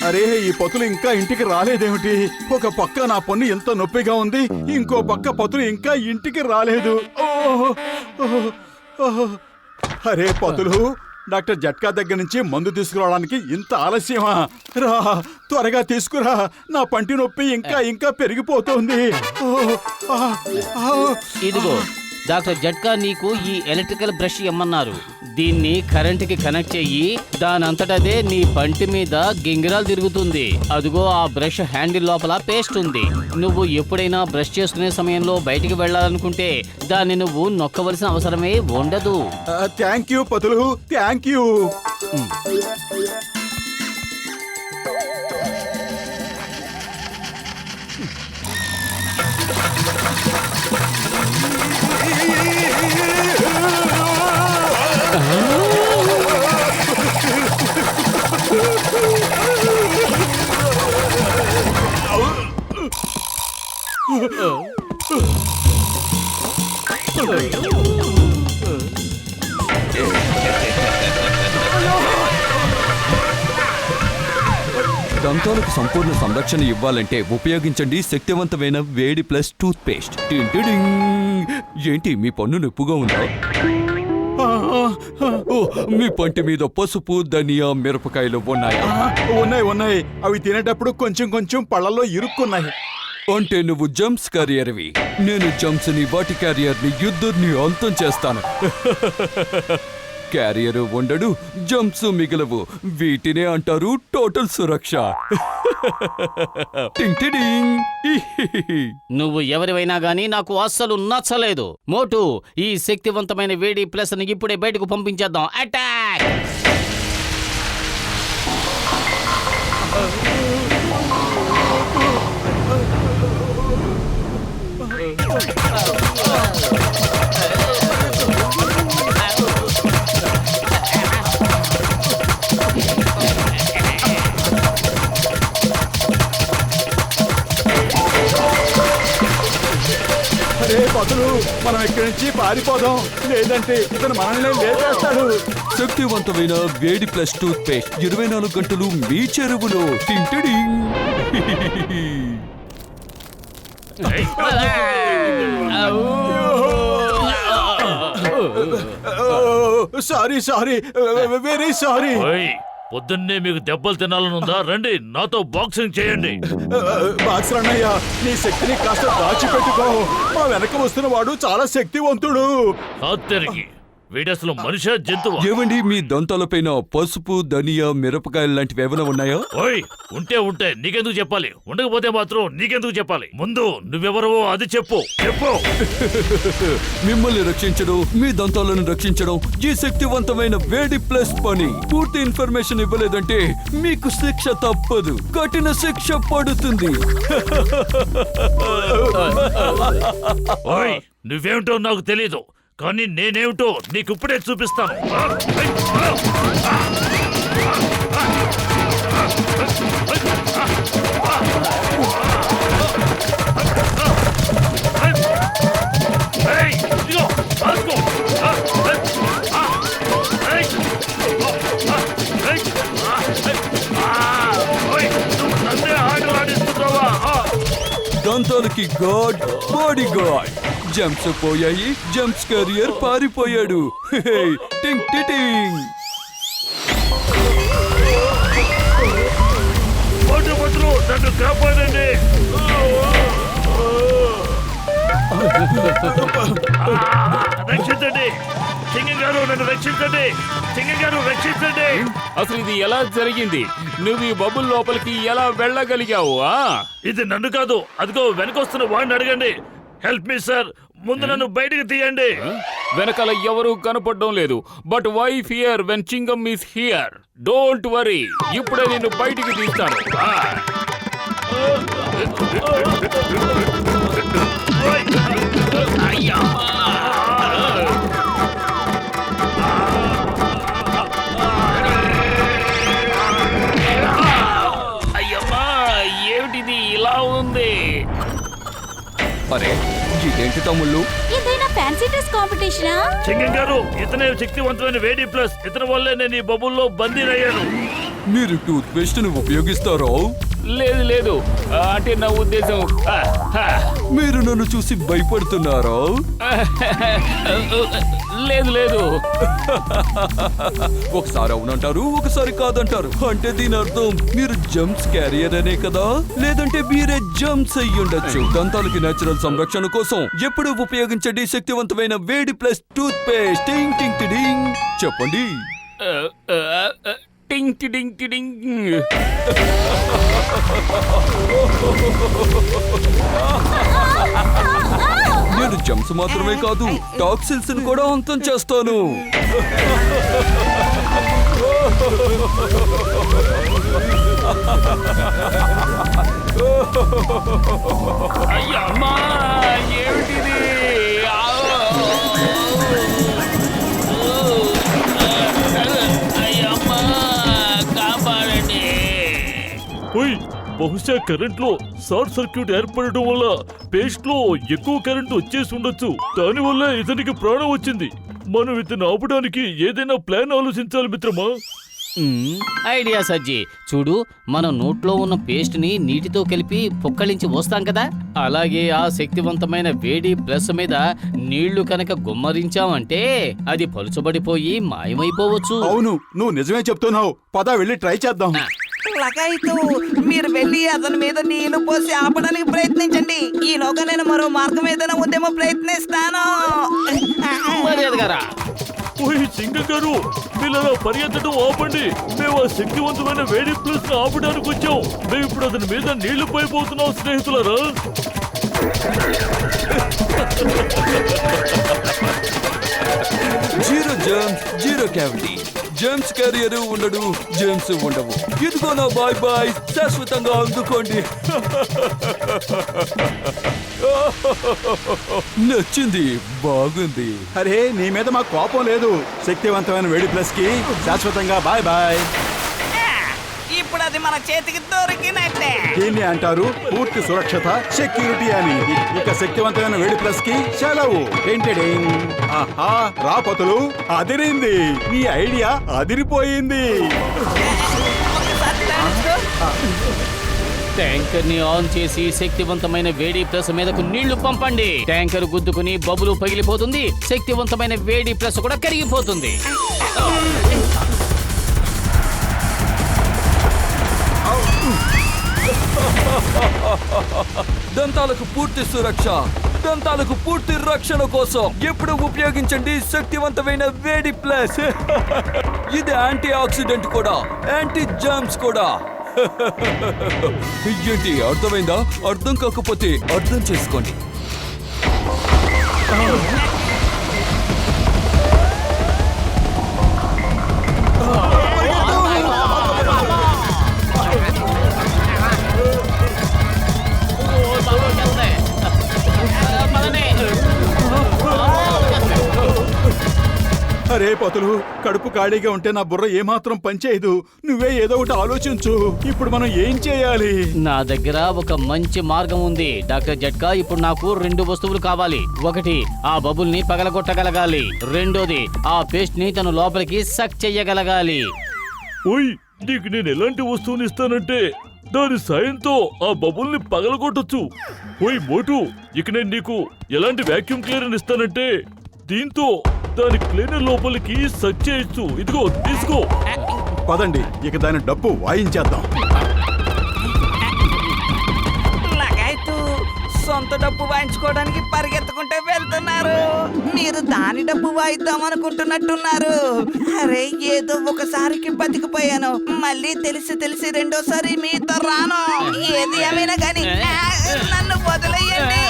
అరే, ఈ పతులు ఇంకా ఇంటికి రాలేదేమిటి? ఒక పక్క నా పన్ను ఎంత నొప్పిగా ఉంది, ఇంకో పక్క పతులు ఇంకా ఇంటికి రాలేదు. అరే పతులు, డాక్టర్ జట్కా దగ్గర నుంచి మందు తీసుకురావడానికి ఇంత ఆలస్యమా? రా, త్వరగా తీసుకురా. నా పంటి నొప్పి ఇంకా ఇంకా పెరిగిపోతుంది. ఇదిగో డాక్టర్ జట్కా నీకు ఈ ఎలక్ట్రికల్ బ్రష్ ఇమ్మన్నారు. దీన్ని కరెంటుకి కనెక్ట్ చెయ్యి. దానంతటదే నీ పంటి మీద గింగిరాలు తిరుగుతుంది. అదిగో ఆ బ్రష్ హ్యాండిల్ లోపల పేస్ట్ ఉంది. నువ్వు ఎప్పుడైనా బ్రష్ చేసుకునే సమయంలో బయటికి వెళ్ళాలనుకుంటే దాన్ని నువ్వు నొక్కవలసిన అవసరమే ఉండదు. థ్యాంక్ యూ పతులు, థ్యాంక్ యూ. దంతాలకు సంపూర్ణ సంరక్షణ ఇవ్వాలంటే ఉపయోగించండి శక్తివంతమైన వేడి ప్లస్ టూత్ పేస్ట్. ఏంటి మీ పన్ను నొప్పుగా ఉందా? మీ పంటి మీద పసుపు, ధనియా, మిరపకాయలు ఉన్నాయా? ఉన్నాయి. అవి తినేటప్పుడు కొంచెం కొంచెం పళ్ళల్లో ఇరుక్కున్నాయి. అంటే నువ్వు జంప్స్ క్యారియర్వి. నేను జంప్స్ ని, వాటి క్యారియర్ని, యుద్ధుని అంతం చేస్తాను. క్యారియర్ ఉండడు, జంప్స్ మిగలవు. వీటినే అంటారు టోటల్ సురక్ష. నువ్వు ఎవరివైనా గానీ నాకు అస్సలు నచ్చలేదు. మోటు, ఈ శక్తివంతమైన వేడి ప్లస్ ని ఇప్పుడే బయటకు పంపించేద్దాం. అటాక్! అరే పతులు, మనం ఇక్కడి నుంచి పారిపోదాం, లేదంటే ఇతను మనల్ని లేపేస్తాడు. శక్తివంతమైన వేడి ప్లస్ టూత్ పేస్ట్ 24 గంటలు మీ చెరువులో. Sorry, very sorry. పొద్దున్నే మీకు దెబ్బలు తినాలనుందా? రండి నాతో బాక్సింగ్ చేయండి. బాక్సర్ అన్నయ్య, నీ శక్తిని కాస్త దాచిపెట్టుకో. మా వెనక వస్తున్న వాడు చాలా శక్తివంతుడు. తిరిగి వీడసలు మనిషి జంతువు. ఏవండి, మీ దంతాలపైన పసుపు, ధనియా, మిరపకాయలు లాంటివి ఏమైనా ఉన్నాయా? ఓయ్, ఉంటే నీకెందుకు చెప్పాలి? ఉండకపోతే మాత్రం నీకెందుకు చెప్పాలి? ముందు నువ్వెవరవో అది చెప్పు. మిమ్మల్ని రక్షించడం, మీ దంతాలను రక్షించడం ఈ శక్తివంతమైన వేడి ప్లస్ పని. పూర్తి ఇన్ఫర్మేషన్ ఇవ్వలేదంటే మీకు శిక్ష తప్పదు, కఠిన శిక్ష పడుతుంది. ఓయ్, నువ్వేమిటో నాకు తెలీదు, కానీ నేనేమిటో నీకు ఇప్పుడే చూపిస్తాను. దంతాలకి గాడ్, బాడీ గాడ్. జంప్స్ పోయాయి, జంప్స్ కెరియర్ పారిపోయాడు. టింగ్ టింగ్. నన్ను కాపాడండి. రక్షించండి సింగం గారు, నన్ను రక్షించండి. సింగం గారు, రక్షించండి. అసలు ఇది ఎలా జరిగింది? నువ్వు ఈ బబుల్ లోపలికి ఎలా వెళ్ళగలిగావు? ఇది నన్ను కాదు, అదిగో వెనకొస్తున్న వాడిని అడగండి. హెల్ప్ మీ సార్, ముందు నన్ను బయటికి తీయండి. వెనకాల ఎవరూ కనపడడం లేదు. But why fear when Chingam is here? Don't worry, ఇప్పుడే నిన్ను బయటికి తీస్తాను. అరే ఇదేంటి తమ్ముళ్ళు? ఏదైనా ఫ్యాన్సీ డ్రెస్ కాంపిటీషనా? చింగం గారు, ఇతనే శక్తివంతమైన వేడి ప్లస్. ఇతని వల్లే నేను ఈ బబుల్లో బందీనయ్యాను. మీరు టూత్ పేస్ట్ ని ఉపయోగిస్తారా? లేదు లేదు, అంటే నా ఉద్దేశం మీరు నన్ను చూసి భయపడుతున్నారా? లేదు లేదు. ఒకసారి అవునంటారు, ఒకసారి కాదంటారు. అంటే దీని అర్థం మీరు జంప్స్ క్యారియర్ అనే కదా? లేదంటే మీరే జంప్స్ అయ్యి ఉండొచ్చు. దంతాలకి నేచురల్ సంరక్షణ కోసం ఎప్పుడు ఉపయోగించండి శక్తివంతమైన వేడి ప్లస్ టూత్ పేస్ట్. టింగ్ టింగ్ టిడింగ్. చెప్పండి. టింగ్ టిడింగ్ టిడింగ్. నేను జంప్స్ మాత్రమే కాదు, టాక్సిల్స్ ని కూడా అంతం చేస్తాను. అయ్యమ్మా, ఏమిటిది? అయ్యమ్మా, కాపాడండి. ఓయ్, బహుశా కరెంట్ లో షార్ట్ సర్క్యూట్ ఏర్పడటం వల్ల పేస్ట్ లో ఎక్కువ కరెంట్ వచ్చేసి ఉండొచ్చు. దానివల్ల ఇతనికి ప్రాణం వచ్చింది. మనం ఇతను ఆపడానికి ఏదైనా ప్లాన్ ఆలోచించాలి మిత్రమా. ఐడియా సజ్జి. చూడు, మనం నోట్లో ఉన్న పేస్ట్ ని నీటితో కలిపి పొక్కలించి వస్తాం కదా, అలాగే ఆ శక్తివంతమైన వేడి ప్లస్ మీద నీళ్లు కనుక గుమ్మరించామంటే అది పలుచబడిపోయి మాయమైపోవచ్చు. అవును, నువ్వు నిజమే చెప్తున్నావు. పద వెళ్ళి ట్రై చేద్దాం. లగాయితూ మీరు వెళ్ళి అతని మీద నీళ్లు పోసి ఆపడానికి ప్రయత్నించండి. ఈలోగా నేను మరో మార్గం ఏదైనా ఉందేమో ప్రయత్నిస్తాను. మర్యాదగారా. ఓయ్ సింగం గారు, మీరు పరిగెత్తడం ఆపండి. మేము ఆ శక్తివంతమైన వేడి ప్లస్ ఆపడానికి వచ్చాం. మేము ఇప్పుడు అతని మీద నీళ్లు పైపోతున్నాం స్నేహితులారా. Zero germs, zero cavity. James carrier ఉండడు, జేమ్స్ ఉండవు. ఇదిగో నా బాయ్ బాయ్, శాశ్వతంగా అందుకోండి. నచ్చింది, బాగుంది. అరే, నీ మీద మాకు కోపం లేదు. శక్తివంతమైన వేడి ప్లస్ కి శాశ్వతంగా బాయ్ బాయ్. ఇప్పుడు అది మన చేతికి దొరికినట్టే. దీన్ని అంటారు పూర్తి సురక్షత, సెక్యూరిటీ అని. ఇక శక్తివంతమైన వేడి ప్లస్ కి సెలవు. టెంటెడింగ్. ఆహా, రాపతులు అదిరింది. నీ ఐడియా అదిరిపోయింది. ఒకసారి తెలుసుకో. ట్యాంకర్ ని ఆన్ చేసి శక్తివంతమైన వేడి ప్లస్ మీదకు నీళ్లు పంపండి. ట్యాంకర్ గుద్దుకుని బబులు పగిలిపోతుంది. శక్తివంతమైన వేడి ప్లస్ కూడా కరిగిపోతుంది. దంతాలకు పూర్తి సురక్ష, దంతాలకు పూర్తి రక్షణ కోసం ఎప్పుడు ఉపయోగించండి శక్తివంతమైన వేడి ప్లస్. ఇది యాంటీ ఆక్సిడెంట్ కూడా, యాంటీ జర్మ్స్ కూడా. ఏంటి, అర్థమైందా? అర్థం కాకపోతే అర్థం చేసుకోండి. అరే పతులు, కడుపు ఖాళీగా ఉంటే నా బుర్ర ఏమాత్రం పనిచేయదు. నువ్వే ఏదో ఒకటి ఆలోచించు. ఇప్పుడు మనం ఏం చేయాలి? నా దగ్గర ఒక మంచి మార్గం ఉంది డాక్టర్ జట్కా. ఇప్పుడు నాకు 2 వస్తువులు కావాలి. ఒకటి, ఆ బబుల్ ని పగలగొట్టగలగాలి. రెండోది, ఆ పేస్ట్ ని తను లోపలికి సక్ చెయ్యగలగాలి. ఓయ్, నీకు నేను ఎలాంటి వస్తువుని ఇస్తానంటే దాని సాయంతో ఆ బబుల్ని పగలగొట్టొచ్చు. ఓయ్ మోటు, ఇక నేను నీకు ఎలాంటి వాక్యూమ్ క్లీనర్ ఇస్తానంటే దీంతో దాని క్లీనర్ లోపలికి సక్ చేయొచ్చు. ఇదిగో తీసుకో. పదండి, ఇక దాని డబ్బు వాయించేద్దాం. లగాయితూ సొంత డబ్బు వాయించుకోవడానికి పరిగెత్తుకుంటే వెళ్తున్నారు. మీరు దాని డబ్బు వాయిద్దాం అనుకుంటున్నట్టున్నారు. అరే, ఏదో ఒకసారికి బతికిపోయాను. మళ్ళీ తెలిసి రెండోసారి మీతో రాను. ఏది ఏమైనా కానీ నన్ను వదిలేయండి.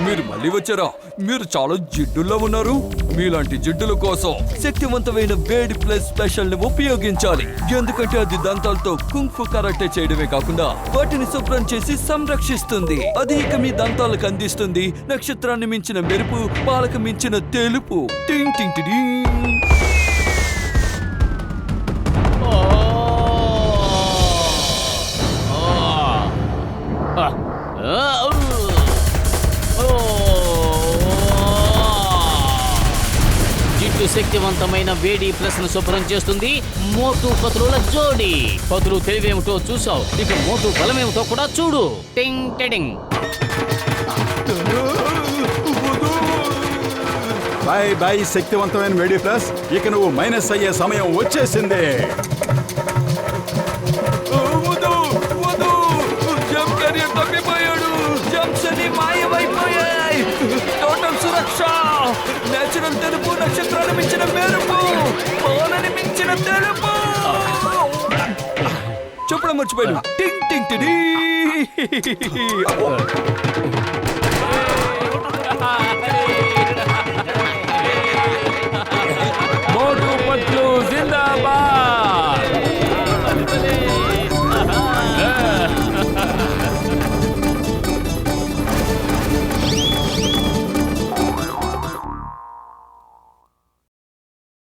మీరు మళ్ళీ వచ్చారా? మీరు చాలా జిడ్డుల్లో ఉన్నారు. మీలాంటి జిడ్డుల కోసం శక్తివంతమైన వేడి ప్లస్ స్పెషల్ ని ఉపయోగించాలి. ఎందుకంటే అది దంతాలతో కుంఫు కరాటే చేయడమే కాకుండా వాటిని శుభ్రం చేసి సంరక్షిస్తుంది. అది ఇక మీ దంతాలకు అందిస్తుంది నక్షత్రాన్ని మించిన మెరుపు, పాలకు మించిన తెలుపు. టింగ్ టింగ్ టిడింగ్. శక్తివంతమైన వేడి ప్లస్ ను శుభ్రం చేస్తుంది మోటు పతుల జోడి. పతులు తెలివేమిటో చూసావు, ఇక మోటు బలమేమిటో కూడా చూడు. టింగ్ టిడింగ్. బాయ్ బాయ్ శక్తివంతమైన వేడి ప్లస్. ఇక నువ్వు మైనస్ అయ్యే సమయం వచ్చేసింది. Jump career తప్పిపోయాడు. జంప్స్ అన్ని మాయమైపోయాయి. టోటల్ సురక్ష. నేచురల్ తెలుపు, నక్షత్రాలు మించిన మెరుపు, పవనని మించిన తెలుపు. చెప్పడం మర్చిపోయాను. టింగ్ టింగ్ టిడీ.